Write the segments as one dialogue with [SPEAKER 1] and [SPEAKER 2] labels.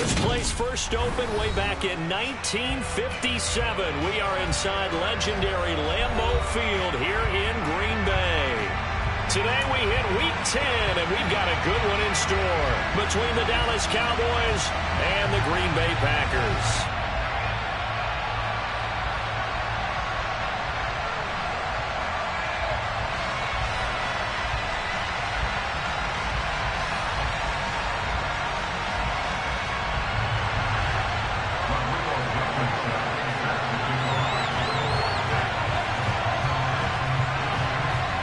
[SPEAKER 1] this place first opened way back in 1957. We are inside legendary Lambeau Field here in Green Bay. Today we hit Week 10, and we've got a good one in store between the Dallas Cowboys and the Green Bay Packers.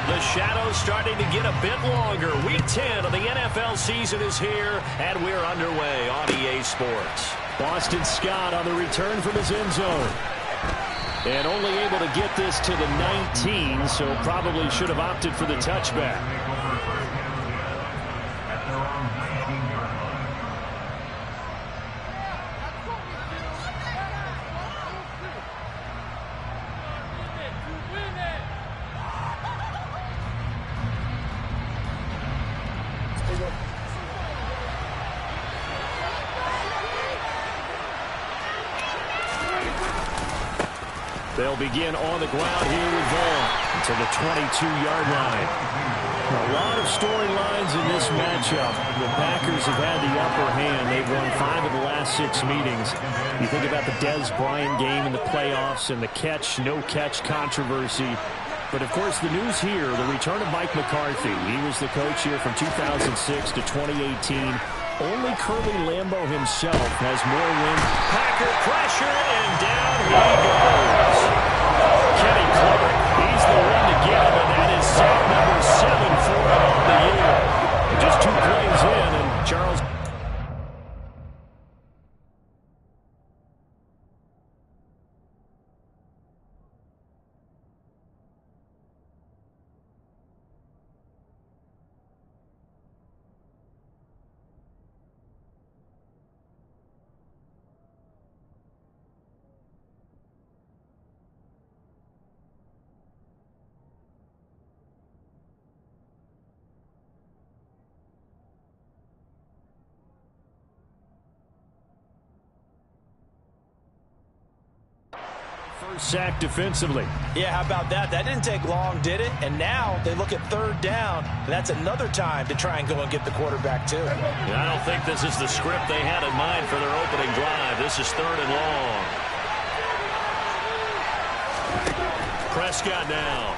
[SPEAKER 1] The shadow's starting to get a bit longer. Week 10 of the NFL season is here, and we're underway on EA Sports. Boston Scott on the return from his end zone. And only able to get this to the 19, so probably should have opted for the touchback. They'll begin on the ground here with Vaughn to the 22-yard line. A lot of storylines in this matchup. The Packers have had the upper hand. They've won 5 of the last 6 meetings. You think about the Dez Bryant game in the playoffs and the catch, no catch controversy. But, of course, the news here, the return of Mike McCarthy. He was the coach here from 2006 to 2018. Only Curly Lambeau himself has more wins. Packer pressure, and down he goes. Kenny Clark, he's the one to get him, and that is sack number 7 for him on the year. Just 2 plays in, and Charles. First sack defensively.
[SPEAKER 2] Yeah, how about that? That didn't take long, did it? And now they look at 3rd down. That's another time to try and go and get the quarterback, too.
[SPEAKER 1] Yeah, I don't think this is the script they had in mind for their opening drive. This is 3rd and long. Prescott now.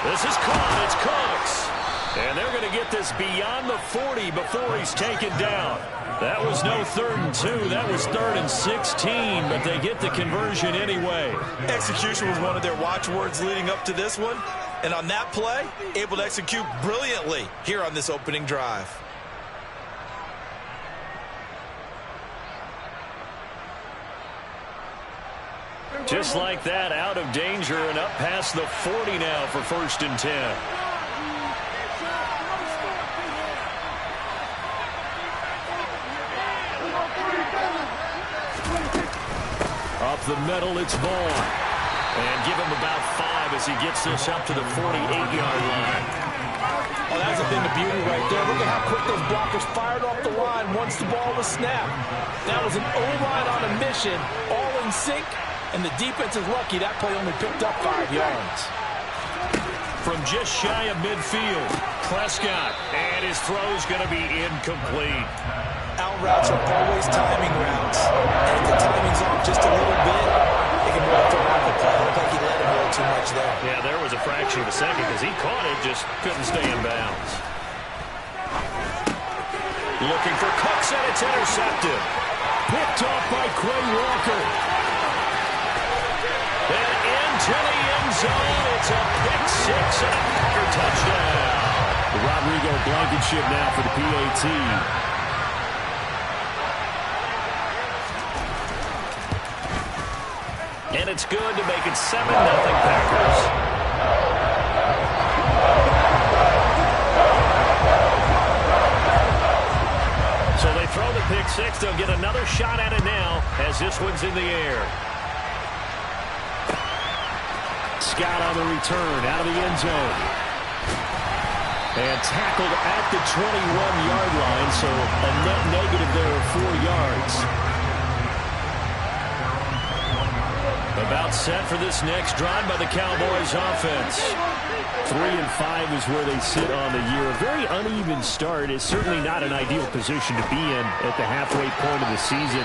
[SPEAKER 1] This is caught. It's Cooks. And they're going to get this beyond the 40 before he's taken down. That was no 3rd and 2. That was 3rd and 16, but they get the conversion anyway.
[SPEAKER 2] Execution was one of their watchwords leading up to this one. And on that play, able to execute brilliantly here on this opening drive.
[SPEAKER 1] Just like that, out of danger and up past the 40 now for 1st and 10. Up the middle, it's Vaughn. And give him about 5 as he gets this up to the 48-yard line.
[SPEAKER 2] Oh, that's a thing of beauty right there. Look at how quick those blockers fired off the line once the ball was snapped. That was an O-line on a mission, all in sync, and the defense is lucky that play only picked up 5 yards.
[SPEAKER 1] From just shy of midfield, Prescott, and his throw's going to be incomplete.
[SPEAKER 2] Out routes are always timing routes, and if the timing's off just a little bit, it can blow through half the play. Looked like he let him go too much there.
[SPEAKER 1] Yeah, there was a fraction of a second because he caught it, just couldn't stay in bounds. Looking for Cooks, and it's intercepted. Picked off by Quay Walker. And into the end zone. It's a pick 6 and a Packer touchdown. Rodrigo Blankenship now for the PAT. And it's good to make it 7-0 Packers. So they throw the pick 6. They'll get another shot at it now as this one's in the air. Scott on the return out of the end zone. And tackled at the 21-yard line, so a net negative there of 4 yards. About set for this next drive by the Cowboys offense. 3-5 is where they sit on the year. A very uneven start is certainly not an ideal position to be in at the halfway point of the season.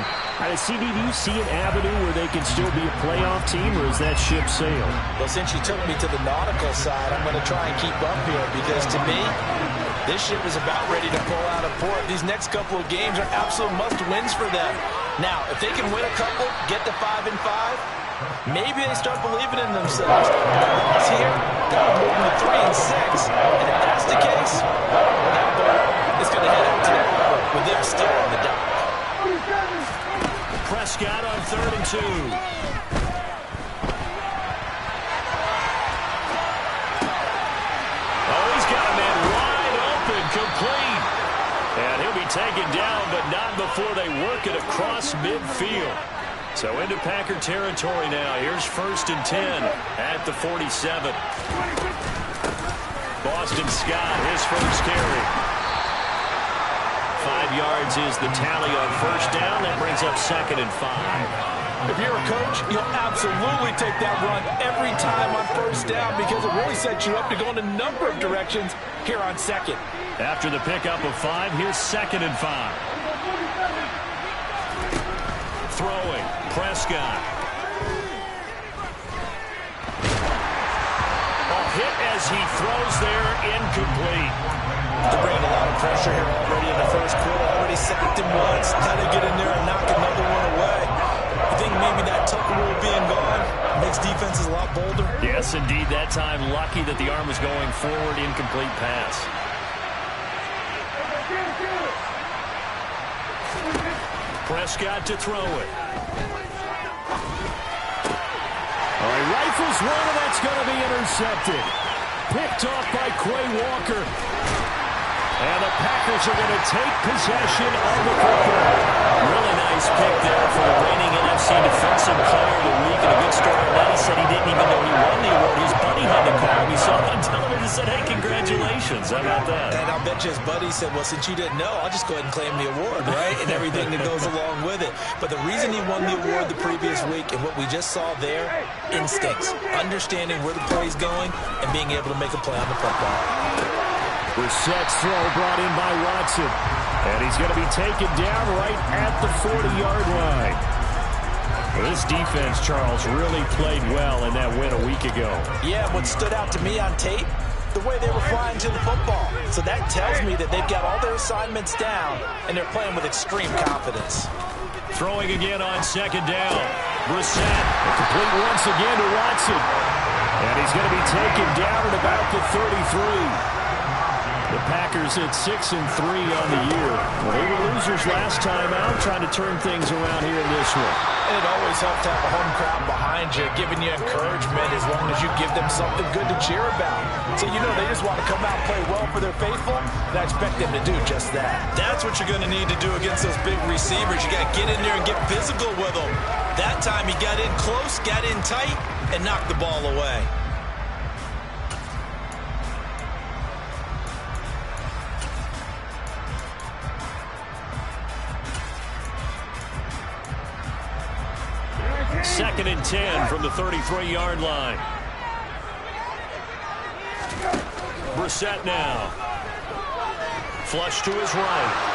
[SPEAKER 1] CD, do you see an avenue where they can still be a playoff team, or is that ship sailed?
[SPEAKER 2] Well, since you took me to the nautical side, I'm going to try and keep up here because to me, this ship is about ready to pull out of port. These next couple of games are absolute must-wins for them. Now, if they can win a couple, get to 5-5, maybe they start believing in themselves. The loss here, they're moving to 3-6. And if that's the case, that boat is going to head out to the harbor with them still on the dock.
[SPEAKER 1] Prescott on 3rd and 2. Oh, he's got a man wide open, complete. And he'll be taken down, but not before they work it across midfield. So into Packer territory now. Here's 1st and 10 at the 47. Boston Scott, his first carry. 5 yards is the tally on 1st down. That brings up 2nd and 5.
[SPEAKER 2] If you're a coach, you'll absolutely take that run every time on 1st down because it really sets you up to go in a number of directions here on 2nd.
[SPEAKER 1] After the pickup of 5, here's 2nd and 5. Throwing, Prescott. A hit as he throws there, incomplete.
[SPEAKER 2] They're bringing a lot of pressure here already in the first quarter. Already sacked him once. Had to get in there and knock another one away. I think maybe that Tucker rule being gone makes defenses a lot bolder.
[SPEAKER 1] Yes, indeed. That time, lucky that the arm was going forward. Incomplete pass. Prescott to throw it. All right, rifles one, and that's going to be intercepted. Picked off by Quay Walker. And the Packers are going to take possession of the football. Really nice pick there for the reigning NFC Defensive Player of the Week. And a good story on that. He said he didn't even know he won the award. His buddy had to call him. He saw it on television and said, hey, congratulations. How about that?
[SPEAKER 2] And I'll bet you his buddy said, well, since you didn't know, I'll just go ahead and claim the award, right? And everything that goes along with it. But the reason he won the award the previous week and what we just saw there, instincts. Understanding where the play's going and being able to make a play on the football.
[SPEAKER 1] Brissett's throw brought in by Watson. And he's going to be taken down right at the 40-yard line. Well, this defense, Charles, really played well in that win a week ago.
[SPEAKER 2] Yeah, what stood out to me on tape, the way they were flying to the football. So that tells me that they've got all their assignments down, and they're playing with extreme confidence.
[SPEAKER 1] Throwing again on 2nd down. Brissett, complete once again to Watson. And he's going to be taken down at about the 33. The Packers at 6-3 on the year. Well, they were losers last time out, trying to turn things around here in this one.
[SPEAKER 2] And it always helps to have a home crowd behind you, giving you encouragement as long as you give them something good to cheer about. So you know they just want to come out and play well for their faithful, and I expect them to do just that. That's what you're going to need to do against those big receivers. You got to get in there and get physical with them. That time he got in close, got in tight, and knocked the ball away.
[SPEAKER 1] Second and 10 from the 33-yard line. Brissett now. Flush to his right.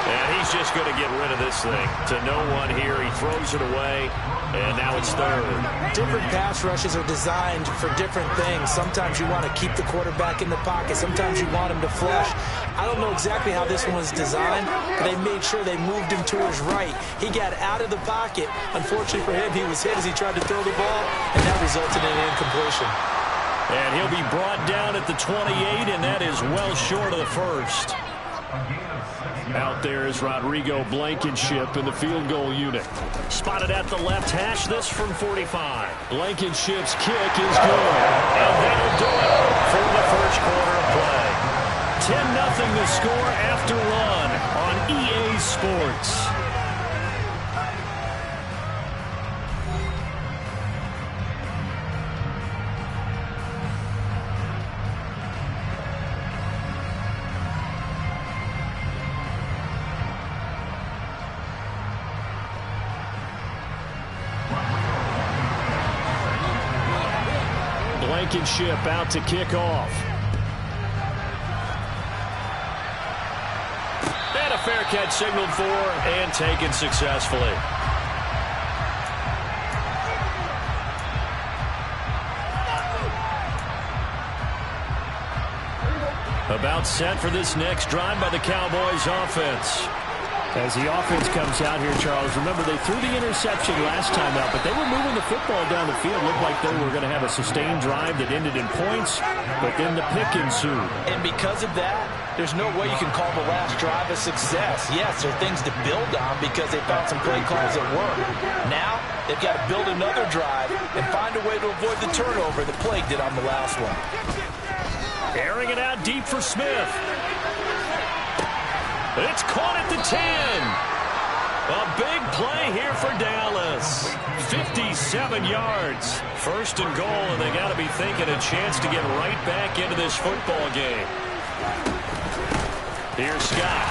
[SPEAKER 1] And he's just going to get rid of this thing. To no one here. He throws it away. And now it's 3rd.
[SPEAKER 2] Different pass rushes are designed for different things. Sometimes you want to keep the quarterback in the pocket. Sometimes you want him to flush. I don't know exactly how this one was designed, but they made sure they moved him to his right. He got out of the pocket. Unfortunately for him, he was hit as he tried to throw the ball, and that resulted in an incompletion.
[SPEAKER 1] And he'll be brought down at the 28, and that is well short of the 1st. Out there is Rodrigo Blankenship in the field goal unit. Spotted at the left hash, this from 45. Blankenship's kick is good. And that'll do it for the first quarter of play. 10-0 the score after one on EA Sports. Blankenship out to kick off. And a fair catch signaled for and taken successfully. About set for this next drive by the Cowboys offense. As the offense comes out here, Charles, remember they threw the interception last time out, but they were moving the football down the field. Looked like they were going to have a sustained drive that ended in points, but then the pick ensued.
[SPEAKER 2] And because of that, there's no way you can call the last drive a success. Yes, there are things to build on because they found some play calls that work. Now, they've got to build another drive and find a way to avoid the turnover that plagued it on the last one.
[SPEAKER 1] Airing it out deep for Smith. It's caught at the 10. A big play here for Dallas. 57 yards. First and goal, and they got to be thinking a chance to get right back into this football game. Here's Scott.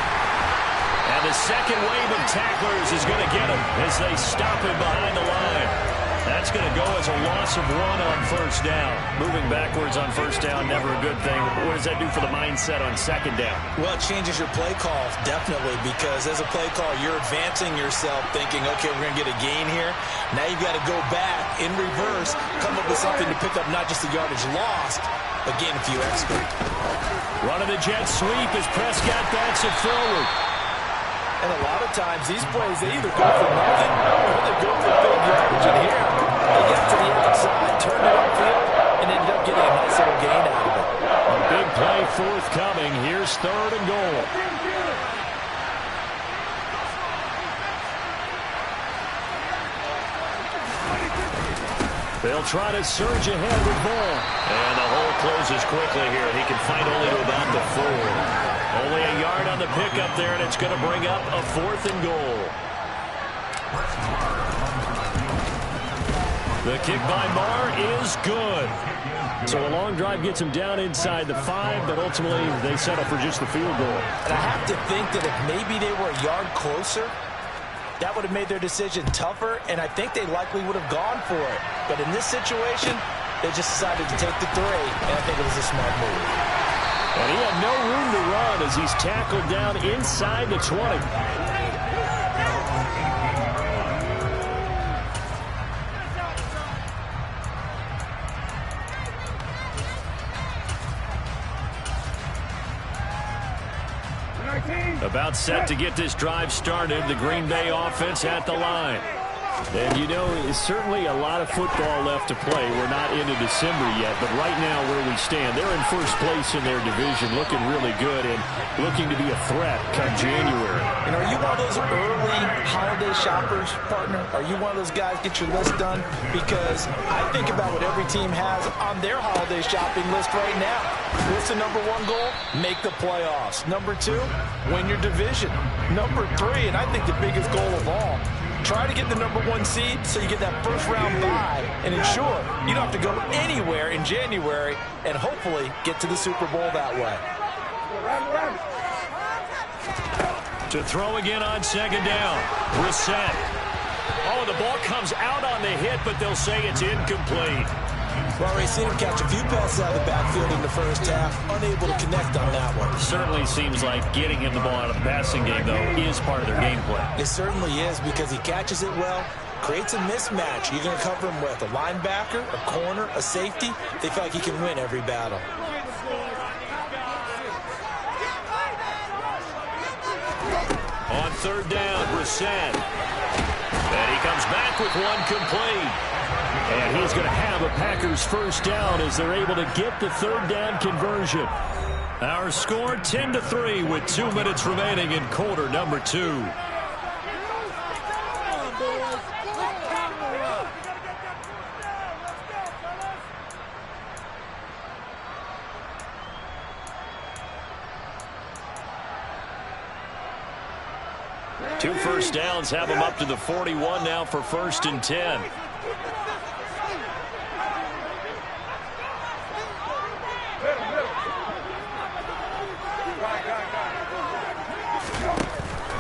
[SPEAKER 1] And the second wave of tacklers is going to get him as they stop him behind the line. That's going to go as a loss of 1 on first down. Moving backwards on first down, never a good thing. What does that do for the mindset on second down?
[SPEAKER 2] Well, it changes your play call, definitely, because as a play call, you're advancing yourself thinking, okay, we're going to get a gain here. Now you've got to go back in reverse, come up with something to pick up not just the yardage lost, but gain a few extra.
[SPEAKER 1] Running the jet sweep as Prescott backs it forward.
[SPEAKER 2] And a lot of times, these plays, they either go for nothing or they go for big yardage. And here, they got to the outside, turned it upfield, and ended up getting a nice little gain out of it.
[SPEAKER 1] A big play forthcoming. Here's third and goal. They'll try to surge ahead with ball. And the hole closes quickly here. He can fight only to about the 4. Only a yard on the pickup there, and it's going to bring up a 4th and goal. The kick by Marr is good. So a long drive gets him down inside the 5, but ultimately they settle for just the field goal.
[SPEAKER 2] And I have to think that if maybe they were a yard closer, that would have made their decision tougher, and I think they likely would have gone for it. But in this situation, they just decided to take the 3, and I think it was a smart move.
[SPEAKER 1] And he had no room to run as he's tackled down inside the 20. About set to get this drive started. The Green Bay offense at the line. And, you know, it's certainly a lot of football left to play. We're not into December yet, but right now where we stand, they're in first place in their division, looking really good and looking to be a threat come January.
[SPEAKER 2] And are you one of those early holiday shoppers, partner? Are you one of those guys get your list done? Because I think about what every team has on their holiday shopping list right now. What's the number 1 goal? Make the playoffs. Number 2, win your division. Number 3, and I think the biggest goal of all, try to get the number 1 seed so you get that first round bye and ensure you don't have to go anywhere in January and hopefully get to the Super Bowl that way.
[SPEAKER 1] To throw again on second down. Brissett. Oh, the ball comes out on the hit, but they'll say it's incomplete.
[SPEAKER 2] Well, we've seen him catch a few passes out of the backfield in the first half, unable to connect on that one.
[SPEAKER 1] Certainly seems like getting him the ball out of the passing game, though, is part of their game plan.
[SPEAKER 2] It certainly is because he catches it well, creates a mismatch. You're going to cover him with a linebacker, a corner, a safety. They feel like he can win every battle.
[SPEAKER 1] On third down, Brissett. And he comes back with 1 complete. And he's going to have a Packers first down as they're able to get the third down conversion. Our score 10-3 with 2 minutes remaining in quarter number 2. Two first downs have them up to the 41 now for 1st and 10.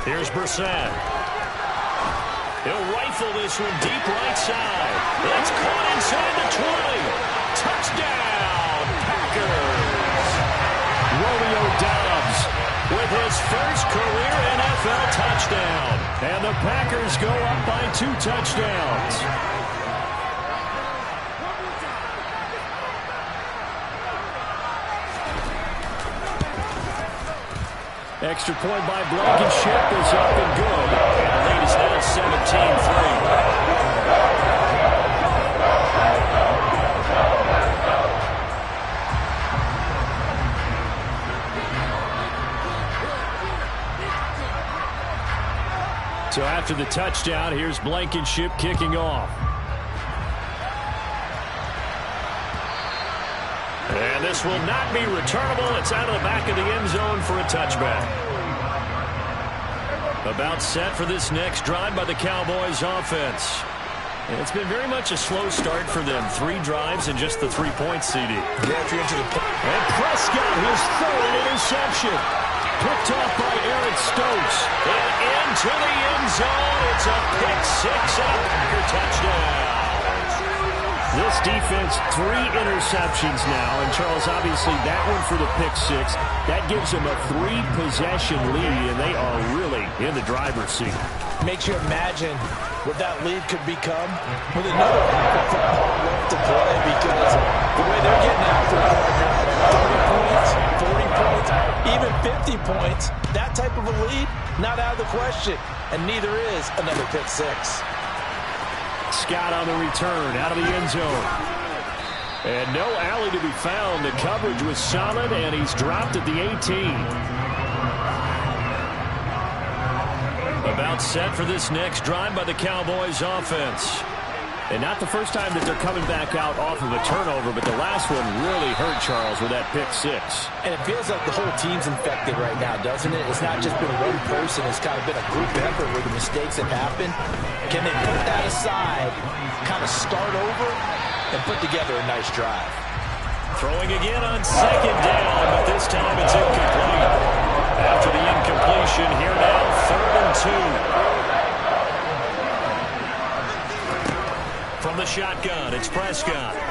[SPEAKER 1] Here's Brissett. He'll rifle this one deep right side. It's caught inside the 20. Touchdown. the Packers go up by 2 touchdowns. Extra point by Blankenship is up and good. And the lead is now 17-3. So after the touchdown, here's Blankenship kicking off. And this will not be returnable. It's out of the back of the end zone for a touchback. About set for this next drive by the Cowboys offense. And it's been very much a slow start for them. 3 drives and just the 3-point CD. And Prescott, his 3rd interception. Picked off by Eric Stokes. And into the end zone. It's a pick-6 and a Packer touchdown. This defense, 3 interceptions now. And, Charles, obviously that one for the pick-6. That gives them a 3-possession lead, and they are really in the driver's seat.
[SPEAKER 2] Makes you imagine what that lead could become with another half of football left to play, because the way they're getting after it right now, 30 points, 40 points, even 50 points, that type of a lead, not out of the question. And neither is another pick-6.
[SPEAKER 1] Scott on the return, out of the end zone. And no alley to be found. The coverage was solid, and he's dropped at the 18. About set for this next drive by the Cowboys offense. And not the first time that they're coming back out off of a turnover, but the last one really hurt Charles with that pick-6.
[SPEAKER 2] And it feels like the whole team's infected right now, doesn't it? It's not just been one person. It's kind of been a group effort where the mistakes have happened. Can they put that aside, kind of start over, and put together a nice drive?
[SPEAKER 1] Throwing again on 2nd down, but this time it's incomplete. After the incompletion, here now, 3rd and 2. From the shotgun, it's Prescott. Well,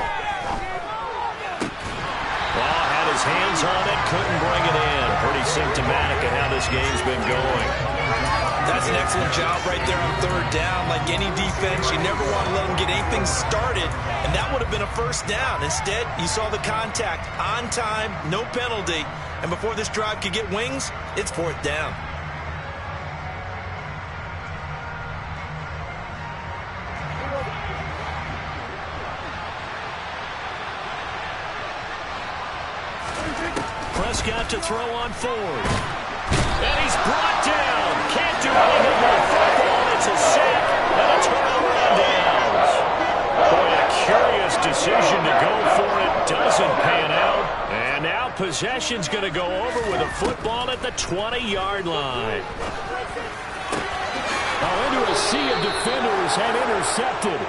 [SPEAKER 1] had his hands on it, couldn't bring it in. Pretty symptomatic of how this game's been going.
[SPEAKER 2] That's an excellent job right there on 3rd down. Like any defense, you never want to let them get anything started, and that would have been a 1st down. Instead, you saw the contact on time, no penalty, and before this drive could get wings, it's 4th down.
[SPEAKER 1] Prescott to throw on 4th. And he's brought down. Can't do anything with the football. It's a sack and a turnover on downs. Boy, a curious decision to go for it. Doesn't pan out. And now possession's going to go over with a football at the 20-yard line. Oh, into a sea of defenders and intercepted.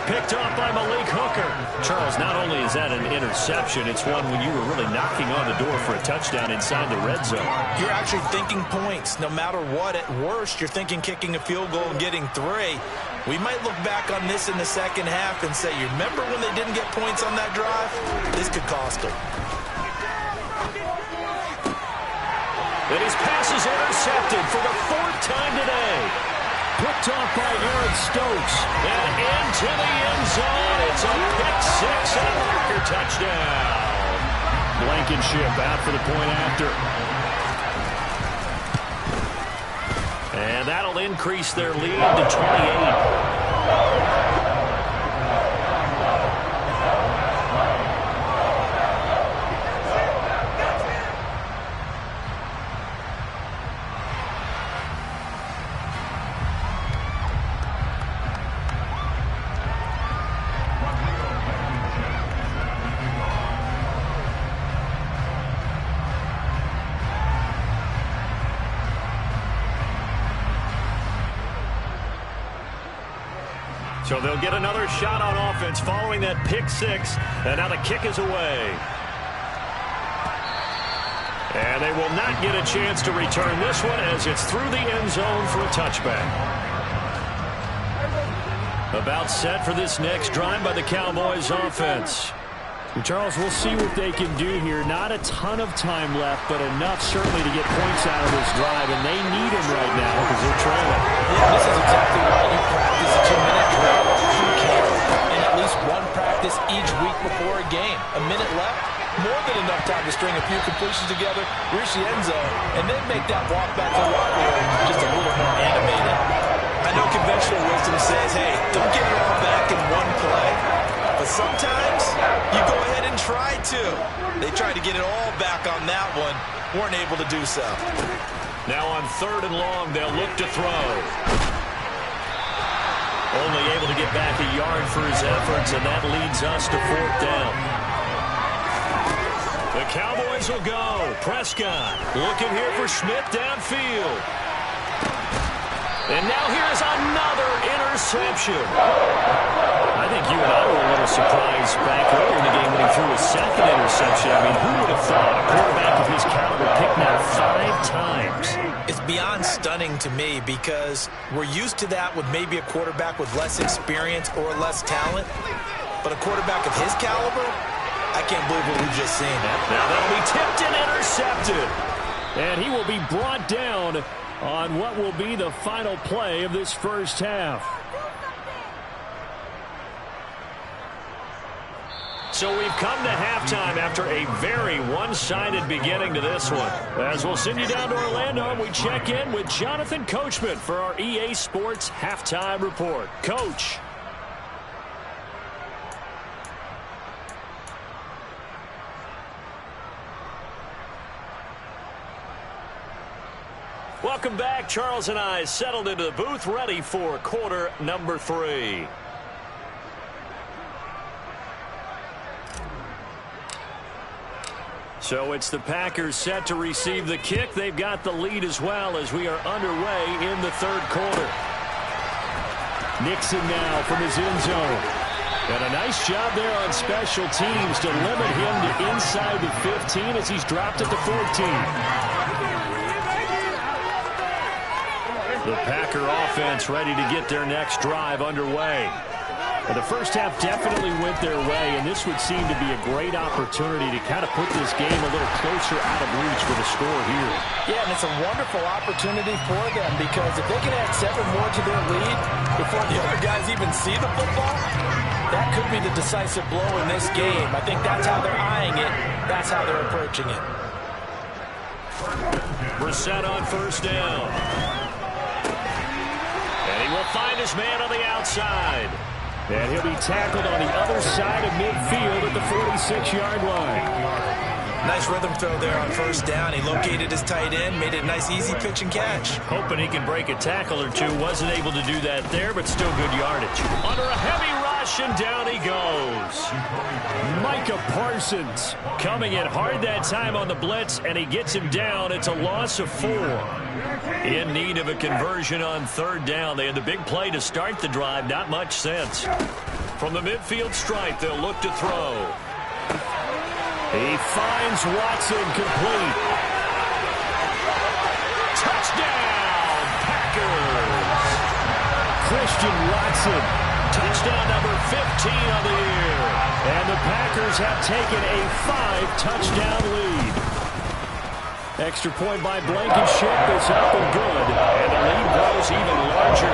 [SPEAKER 1] Picked off by Malik Hooker. Charles, not only is that an interception, it's one when you were really knocking on the door for a touchdown inside the red zone.
[SPEAKER 2] You're actually thinking points. No matter what, at worst, you're thinking kicking a field goal and getting 3. We might look back on this in the second half and say, you remember when they didn't get points on that drive? This could cost them.
[SPEAKER 1] And his pass is intercepted for the 4th time today. Picked off by Eric Stokes. And into the end zone. It's a pick-6 and a Packer touchdown. Blankenship out for the point after. And that'll increase their lead to 28. So they'll get another shot on offense following that pick-6. And now the kick is away. And they will not get a chance to return this one as it's through the end zone for a touchback. About set for this next drive by the Cowboys offense. Charles, we'll see what they can do here. Not a ton of time left, but enough certainly to get points out of this drive, and they need them right now because they're trailing.
[SPEAKER 2] Yeah, this is exactly why you practice a 2-minute drill through camp and at least one practice each week before a game. A minute left, more than enough time to string a few completions together, reach the end zone, and then make that walk back to the locker room just a little more animated.
[SPEAKER 3] I know conventional wisdom says, hey, don't get it all back in one play. But sometimes you go ahead and try to. They tried to get it all back on that one. Weren't able to do so.
[SPEAKER 1] Now on 3rd and long, they'll look to throw. Only able to get back a yard for his efforts, and that leads us to 4th down. The Cowboys will go. Prescott looking here for Schmidt downfield. And now here's another interception. I think you and I were a little surprised back earlier in the game when he threw a 2nd interception. I mean, who would have thought a quarterback of his caliber picked now 5 times?
[SPEAKER 2] It's beyond stunning to me because we're used to that with maybe a quarterback with less experience or less talent. But a quarterback of his caliber, I can't believe what we've just seen.
[SPEAKER 1] Now that'll be tipped and intercepted. And he will be brought down on what will be the final play of this first half. So we've come to halftime after a very one-sided beginning to this one. As we'll send you down to Orlando, we check in with Jonathan Coachman for our EA Sports Halftime Report. Coach. Welcome back. Charles and I settled into the booth, ready for quarter number 3. So it's the Packers set to receive the kick. They've got the lead as well as we are underway in the 3rd quarter. Nixon now from his end zone. And a nice job there on special teams to limit him to inside the 15 as he's dropped at the 14. The Packer offense ready to get their next drive underway. And the first half definitely went their way, and this would seem to be a great opportunity to kind of put this game a little closer out of reach with a score here.
[SPEAKER 2] Yeah, and it's a wonderful opportunity for them because if they can add 7 more to their lead before the other guys even see the football, that could be the decisive blow in this game. I think that's how they're eyeing it. That's how they're approaching it.
[SPEAKER 1] Brissett on 1st down. And he will find his man on the outside. And he'll be tackled on the other side of midfield at the 46-yard line.
[SPEAKER 2] Nice rhythm throw there on 1st down. He located his tight end, made it a nice easy pitch and catch.
[SPEAKER 1] Hoping he can break a tackle or two. Wasn't able to do that there, but still good yardage. Under a heavy rush, and down he goes. Micah Parsons coming in hard that time on the blitz, and he gets him down. It's a loss of 4. In need of a conversion on 3rd down. They had the big play to start the drive. Not much sense. From the midfield stripe, they'll look to throw. He finds Watson complete. Touchdown, Packers. Christian Watson, touchdown number 15 on the year. And the Packers have taken a 5-touchdown lead. Extra point by Blankenship is up and good. And the lead grows even larger